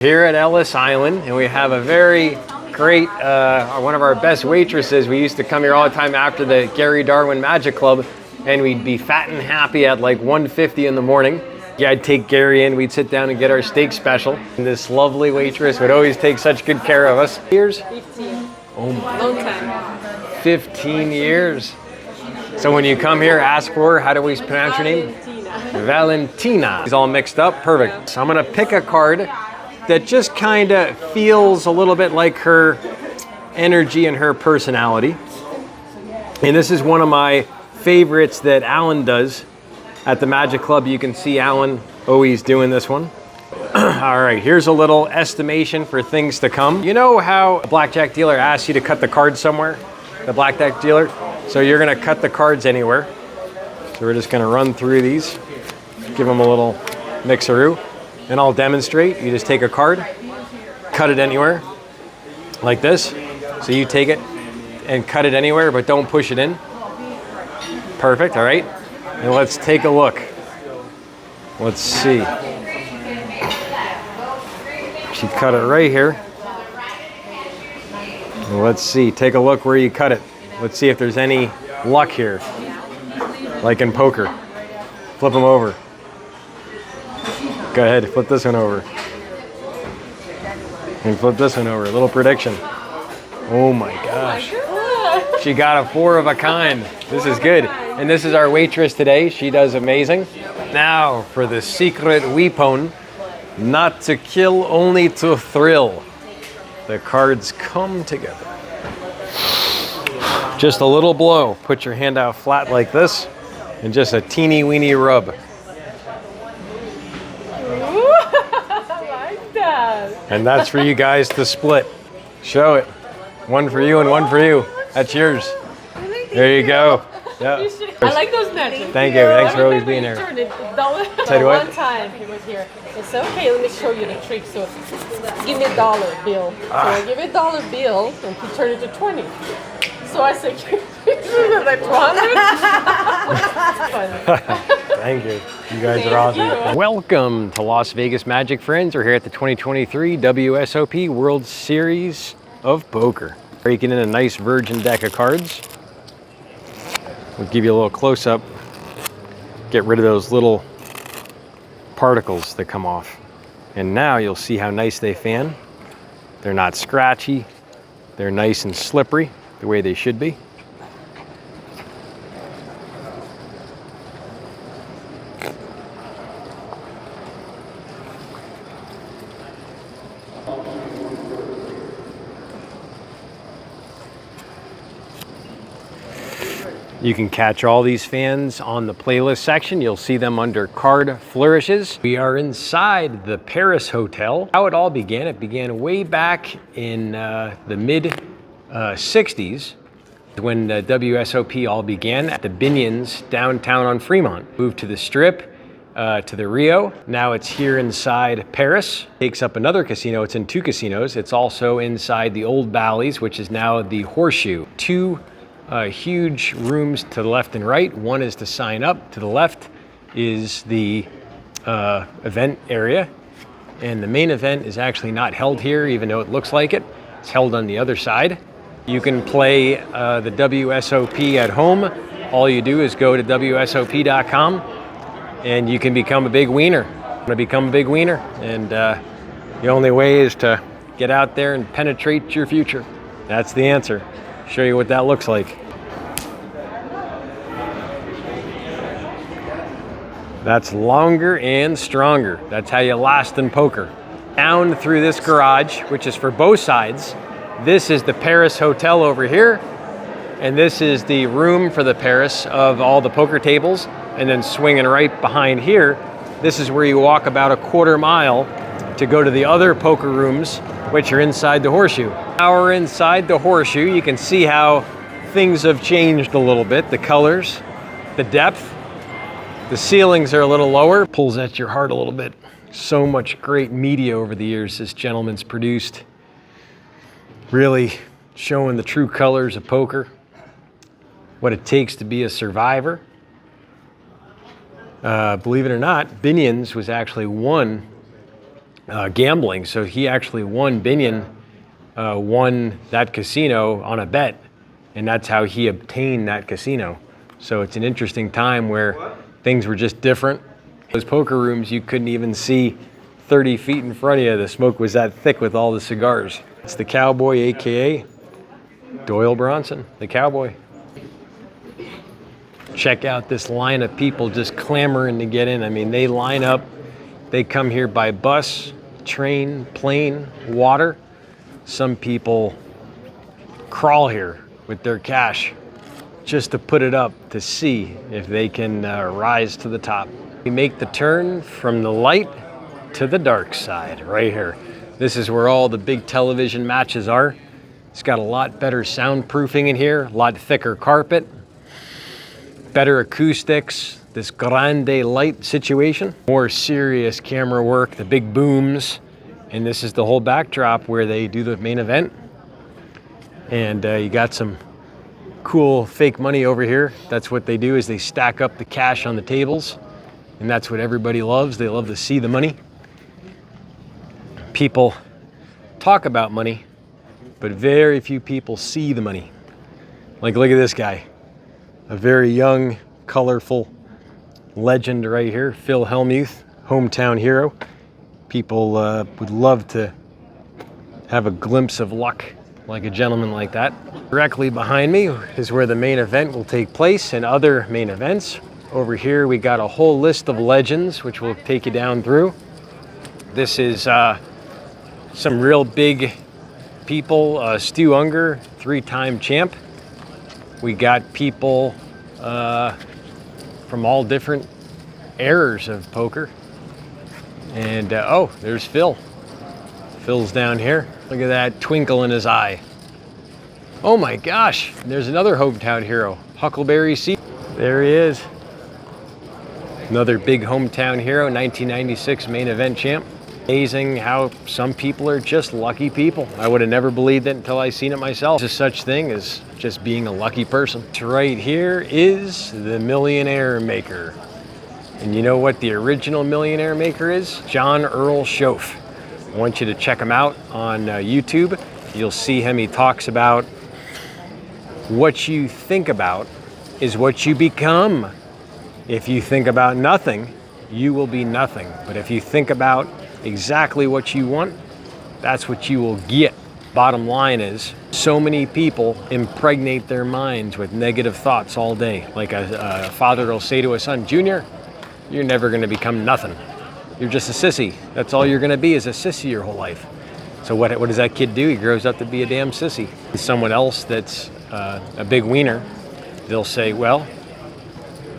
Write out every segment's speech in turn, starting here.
Here at Ellis Island, and we have a very great, one of our best waitresses. We used to come here all the time after the Gary Darwin Magic Club, and we'd be fat and happy at like 1:50 in the morning. Yeah, I'd take Gary in, we'd sit down and get our steak special. And this lovely waitress would always take such good care of us. Years? 15. Oh my. Long time. 15 years. So when you come here, ask for her, how do we pronounce your name? Valentina. It's all mixed up, perfect. So I'm gonna pick a card that just kind of feels a little bit like her energy and her personality. And this is one of my favorites that Alan does at the Magic Club. You can see Alan always doing this one. All right, here's a little estimation for things to come. You know how a blackjack dealer asks you to cut the cards somewhere? The blackjack dealer? So you're gonna cut the cards anywhere. So we're just gonna run through these, give them a little mixeroo. And I'll demonstrate. You just take a card, cut it anywhere, like this. So you take it and cut it anywhere, but don't push it in. Perfect, all right? And let's take a look. Let's see. She cut it right here. And let's see, take a look where you cut it. Let's see if there's any luck here, like in poker. Flip them over. Go ahead, flip this one over. And flip this one over. A little prediction. Oh my gosh. She got a 4 of a kind. This is good. And this is our waitress today. She does amazing. Now for the secret weapon. Not to kill, only to thrill. The cards come together. Just a little blow. Put your hand out flat like this. And just a teeny weeny rub. And that's for you guys to split. Show it. One for you and one for you. That's yours. There you go. Yeah. I like those nachos. Thank you. Thanks for always being here. Say what? One time he was here. I said, okay, let me show you the trick. So give me a $1 bill. So I give it a $1 bill and he turned it to 20. So I said, like 200? Thank you. You guys are awesome. Welcome to Las Vegas Magic Friends. We're here at the 2023 WSOP World Series of Poker. Breaking in a nice virgin deck of cards. We'll give you a little close-up. Get rid of those little particles that come off. And now you'll see how nice they fan. They're not scratchy. They're nice and slippery, the way they should be. You can catch all these fans on the playlist section. You'll see them under Card Flourishes. We are inside the Paris Hotel. How it all began, it began way back in the mid 60s when the WSOP all began at the Binions downtown on Fremont. Moved to the Strip, to the Rio. Now it's here inside Paris. Takes up another casino. It's in 2 casinos. It's also inside the Old Bally's, which is now the Horseshoe. 2 huge rooms to the left and right. One is to sign up. To the left is the event area. And the main event is actually not held here, even though it looks like it. It's held on the other side. You can play the WSOP at home. All you do is go to WSOP.com and you can become a big wiener. And the only way is to get out there and penetrate your future. That's the answer. Show you what that looks like. That's longer and stronger. That's how you last in poker. Down through this garage, which is for both sides. This is the Paris Hotel over here. And this is the room for the Paris of all the poker tables. And then swinging right behind here, this is where you walk about a 1/4 mile to go to the other poker rooms, which are inside the Horseshoe. Now we're inside the Horseshoe. You can see how things have changed a little bit. The colors, the depth, the ceilings are a little lower. Pulls at your heart a little bit. So much great media over the years this gentleman's produced. Really showing the true colors of poker. What it takes to be a survivor. Believe it or not, Binions was actually won gambling. So he actually won, Binion won that casino on a bet, and that's how he obtained that casino. So it's an interesting time where things were just different. Those poker rooms, you couldn't even see 30 feet in front of you. The smoke was that thick with all the cigars. It's the Cowboy, AKA Doyle Bronson, the Cowboy. Check out this line of people just clamoring to get in. I mean, they line up. They come here by bus, train, plane, water. Some people crawl here with their cash just to put it up to see if they can rise to the top. We make the turn from the light to the dark side right here. This is where all the big television matches are. It's got a lot better soundproofing in here, a lot thicker carpet, better acoustics, this grande light situation, more serious camera work, the big booms, and this is the whole backdrop where they do the main event. And you got some cool fake money over here. That's what they do, is they stack up the cash on the tables, and that's what everybody loves. They love to see the money. People talk about money, but very few people see the money. Like, look at this guy, a very young, colorful legend right here, Phil Hellmuth, hometown hero. People would love to have a glimpse of luck like a gentleman like that. Directly behind me is where the main event will take place and other main events. Over here we got a whole list of legends which we'll take you down through. This is some real big people. Stu Unger, 3-time champ. We got people from all different eras of poker. And oh, there's Phil. Phil's down here. Look at that twinkle in his eye. Oh my gosh, there's another hometown hero, Huckleberry C. There he is. Another big hometown hero, 1996 main event champ. Amazing how some people are just lucky people. I would have never believed it until I seen it myself. There's such thing as just being a lucky person. Right here is the Millionaire Maker. And you know what the original Millionaire Maker is? John Earl Schoaf. I want you to check him out on YouTube. You'll see him. He talks about what you think about is what you become. If you think about nothing, you will be nothing. But if you think about exactly what you want, that's what you will get. Bottom line is, so many people impregnate their minds with negative thoughts all day. Like a father will say to a son, Junior, you're never gonna become nothing. You're just a sissy. That's all you're gonna be, is a sissy your whole life. So what does that kid do? He grows up to be a damn sissy. Someone else that's a big wiener, they'll say, well,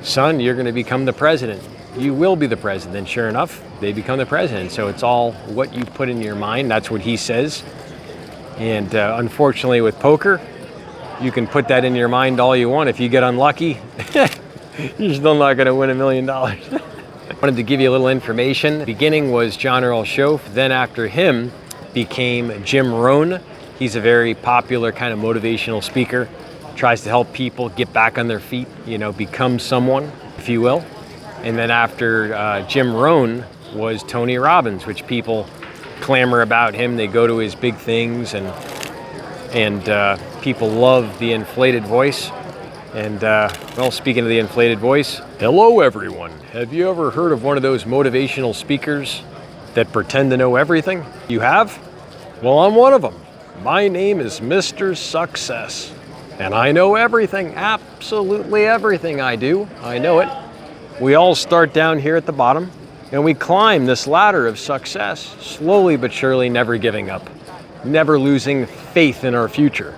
son, you're gonna become the president. You will be the president. Sure enough, they become the president. So it's all what you put in your mind. That's what he says. And unfortunately with poker, you can put that in your mind all you want. If you get unlucky, you're still not gonna win $1 million. I wanted to give you a little information. The beginning was John Earl Schoaf. Then after him became Jim Rohn. He's a very popular kind of motivational speaker. Tries to help people get back on their feet, you know, become someone, if you will. And then after Jim Rohn was Tony Robbins, which people clamor about him. They go to his big things, and people love the inflated voice. And well, speaking of the inflated voice, hello everyone. Have you ever heard of one of those motivational speakers that pretend to know everything? You have? Well, I'm one of them. My name is Mr. Success. And I know everything, absolutely everything I do. I know it. We all start down here at the bottom, and we climb this ladder of success, slowly but surely, never giving up, never losing faith in our future,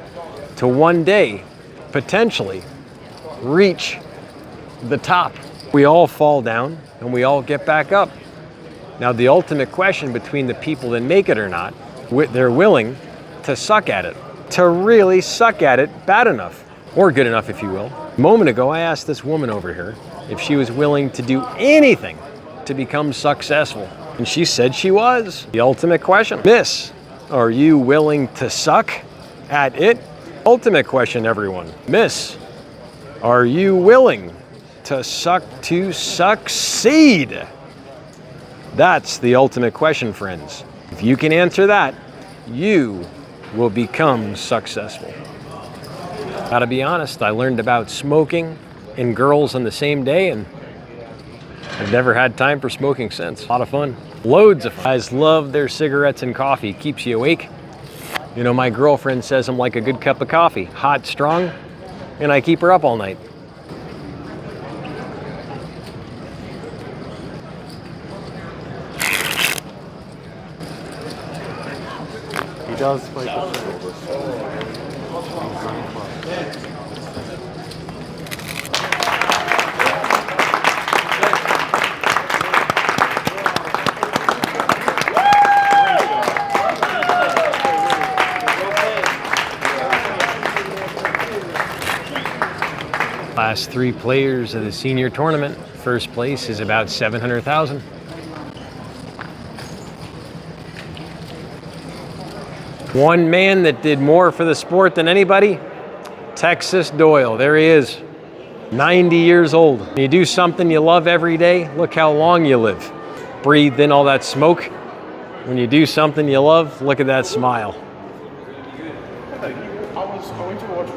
to one day, potentially, reach the top. We all fall down, and we all get back up. Now, the ultimate question between the people that make it or not, they're willing to suck at it, to really suck at it bad enough, or good enough, if you will. A moment ago, I asked this woman over here if she was willing to do anything to become successful, and she said she was. The ultimate question, Miss, are you willing to suck at it? Ultimate question, everyone. Miss, are you willing to suck to succeed? That's the ultimate question, friends. If you can answer that, you will become successful. Gotta be honest, I learned about smoking and girls on the same day, and I've never had time for smoking since. A lot of fun. Loads of guys love their cigarettes and coffee. Keeps you awake. You know, my girlfriend says I'm like a good cup of coffee. Hot, strong, and I keep her up all night. He does play the Last 3 players of the senior tournament. First place is about $700,000. One man that did more for the sport than anybody, Texas Doyle. There he is, 90 years old. When you do something you love every day, look how long you live. Breathe in all that smoke. When you do something you love, look at that smile. I was going to watch it.